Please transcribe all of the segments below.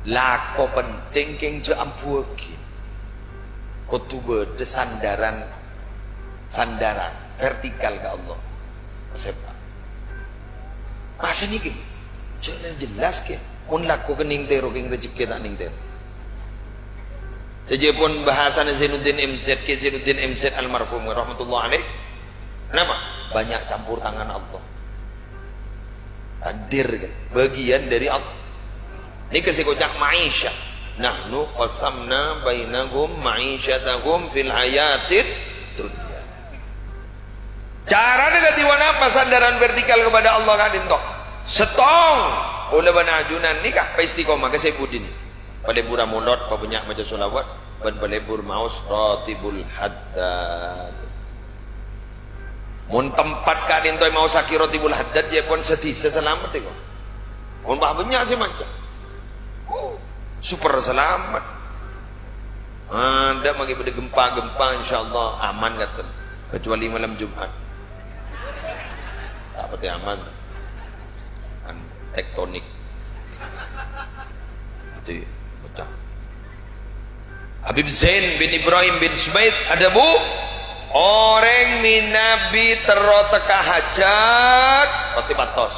lako penting keng je ampuki kutu berde sandaran vertikal ke Allah sepa masa ni ke jelas ke pun lako kening tero keng rezeki tak ning tero saja pun bahasan Zainuddin MZ ke Zainuddin MZ almarhum rahmatullah alaih. Kenapa? Banyak campur tangan Allah. Takdir kan? Bagian dari Allah. Ini kasih kocak maisha. Nahnu qasamna bainahum ma'isyatahum fil hayatid dunya. Cara negatiwan apa sandaran vertikal kepada Allah kan itu? Setong. Oleh banajunan nikah pa istiqomah kasih budin. Pada pura munot banyak baca solawat ban balebur maus ratibul haddad mun tempat kadin toy mau sakit ratibul haddad ya pun sedih selamat itu mun bah banyak sih macam super selamat ada magi pada gempa insyaallah aman kata kecuali malam Jumat tak pati aman tektonik itu Habib Zain bin Ibrahim bin Subaid ada bu orang minabi teroteka hajat roti patos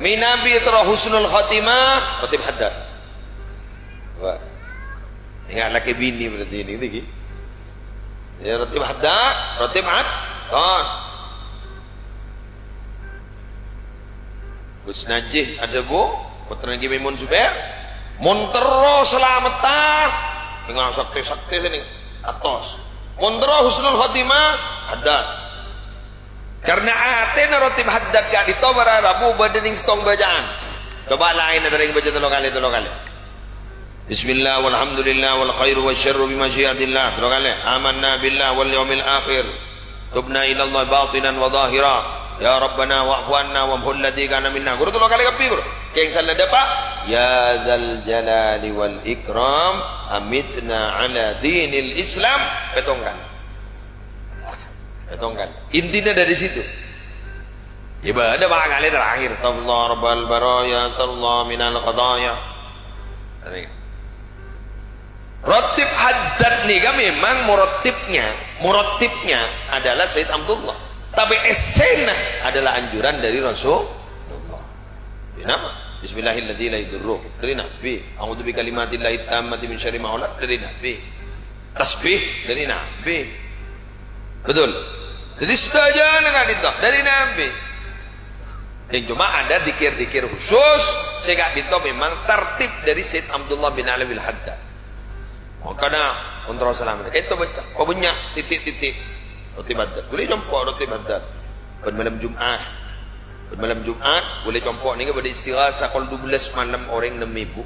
minabi terot husnul khotimah roti haddad wah ingat laki bini berarti ini lagi ya roti haddad roti patos Gus Najih ada bu putra Nabi Maimun Zubair Montero selamatan dengan sakti sini atas Montero husnul khotimah haddad karena aten roti haddad gak ditobara rabu badening stong bacaan coba lain ada yang baca tolong kali bismillah walhamdulillah wal khairu wasyarru bimasyiatillah tolong kali amanna billah wal yawmil akhir tubna ila Allah batinan wa zahira ya rabbana wa'fu anna wamhul ladzi kana minna guru tolong kali kapi guru keng salah dapat ya dzal jalali wal ikram amitna ala dinil islam petongkan intinya dari situ ibadah pak kali terakhir astagfirullah rabbal baraya astagfirullah minal qadaya rotib haddad nih kan memang murotibnya adalah Sayyid Abdullah tapi esena adalah anjuran dari Rasulullah kenapa? Bismillahirrahmanirrahim la yadurru dari Nabi a'udzu bi kalimatillahi tammati min syarri ma khalaq dari Nabi tasbih dari Nabi betul jadi setuju dengan itu dari Nabi yang cuma ada dikir-dikir khusus sehingga itu memang tertib dari Sayyid Abdullah bin Ali bin Haddad makanya untuk Rasulullah itu baca kau banyak titik-titik roti haddad boleh jemput roti haddad pada malam Jumat boleh compok ni pada istighatsah kalau 12 malam orang 6,000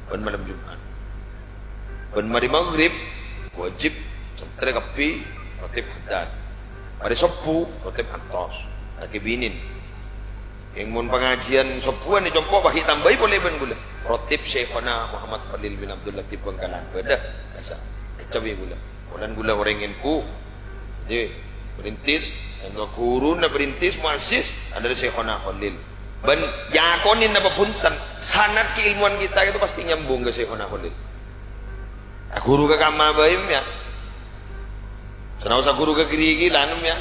pada malam Jumat pada mari maghrib wajib centre kapi roti haddad pada Sabtu roti atas lagi binin yang mun pengajian Sabtuan ni compok bagi tambahi boleh ben gula roti Syekhona Muhammad Khalil bin Abdul Latif Bangkalan beda biasa cabai gula orang ku jadi perintis yang guru na perintis muassis adalah Syekhona Khalil ben yakonin na papuntan sanad keilmuan kita itu pasti nyambung ke Syekhona Khalil guru ke kama bayim ya senau sa guru ke kiri lanum ya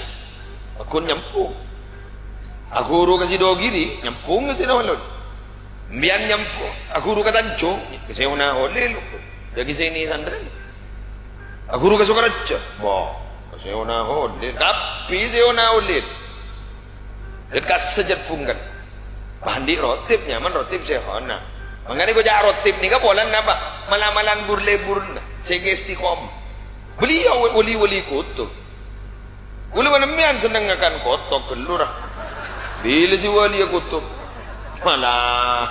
aku nyambung guru ke sidogiri nyambung ke Syekhona Khalil mbian nyambung guru ke Tanjung ke Syekhona Khalil jadi sini sandren guru ke Sukaraja boh Syekhona Khalil tapi Syekhona Khalil dekat sejat punggan bandi rotib nyaman rotib Syekhona makanya gua jak rotib ni kan bolan apa malam-malam burlebur sehingga istiqom beliau wali kutub boleh menemian senang akan kotok kelur bila si wali kutub malah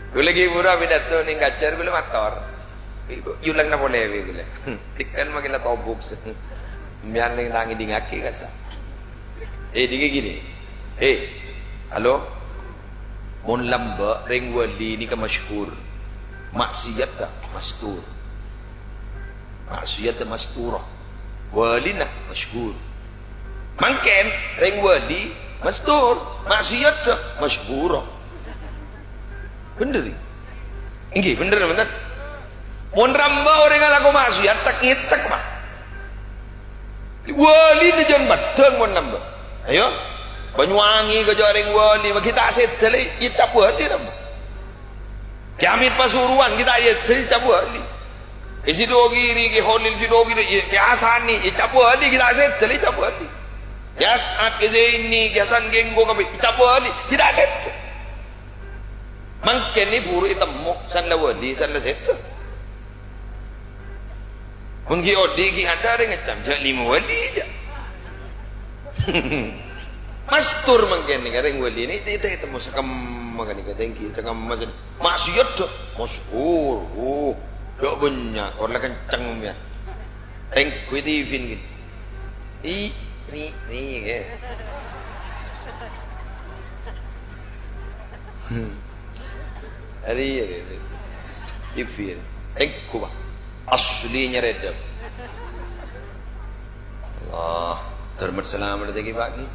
gua lagi murah pidato ni ngajar gua motor yulang na boleh gula tikkan magila tobok mian ning tangi dingaki kasa digi gini halo mun lamba ring wali ni ka masyhur maksiat tak mastur maksiat masturah wali nak masyhur mangken ring wali mastur maksiat tak masyhurah Bener. Inggih, bener bener. Mun ramba orang ngalaku maksiat tak ngitek mah. Wali tu jangan badeng mun ramba. Ayo. Banyuwangi ke jaring wali, kita sedeli kita wali ramba. Kiamit Pasuruan kita sedeli kita wali. Isi dogiri ke holil si dogiri ke asani kita wali kita sedeli kita wali. Ya saat ke sini ke san genggo ke kita wali kita sedeli. Mangken ni buru itemu san la wali san la sedeli. Mun ki odi ki ada ring ngecam jak lima wali aja. Mastur mangken ni kareng wali ni kita temu sakam makan ni tengki sakam macam maksiat dak masyhur. Oh, dak banyak orang kencang ya. Teng kui tivin gitu. Ni ke. Hari tivin. Teng ku ba. Aslinya redap. Allah, termat selamat lagi pagi.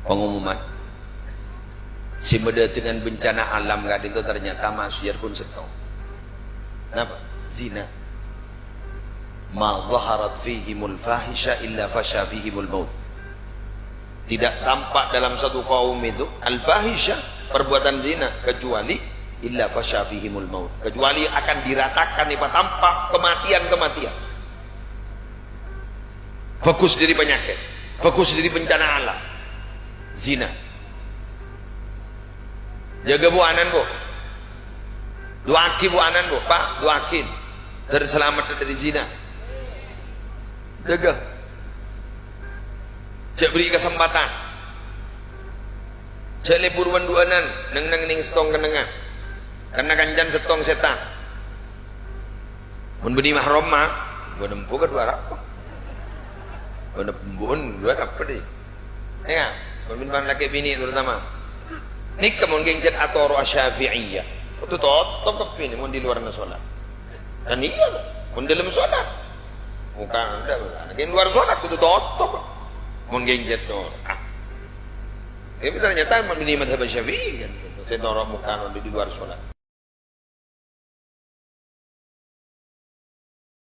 Pengumuman. Si dengan bencana alam gak itu ternyata maksiat pun setong. Kenapa? Zina. Ma zaharat fihimul fahisha illa fasha fihimul maut. Tidak tampak dalam satu kaum itu al-fahisha, perbuatan zina, kecuali illa fasha fihimul maut, kecuali akan diratakan tampak kematian-kematian. Fokus dari penyakit, fokus dari bencana alam. Zina. Jaga bu anan bu. Doaki bu anan bu, Pak, doakin terselamat dari zina. Jaga. Cek beri kesempatan. Cek leburuan duanan, neng ning setong kenengan. Karena kancan setong setan. Mun beni mahram mah, gua nempu ke dua apa? Gua nembun dua apa deh? Ya, mun ban laki bini terutama. Nik kemun gengcet atoro asyafi'iyah. Itu top kepini mun di luar salat. Dan iya, mun dalam salat. Bukan ada, di luar salat itu top. Mun gengcet to. Tapi ternyata mun bini madhab Syafi'i kan. Saya dorong muka di luar salat.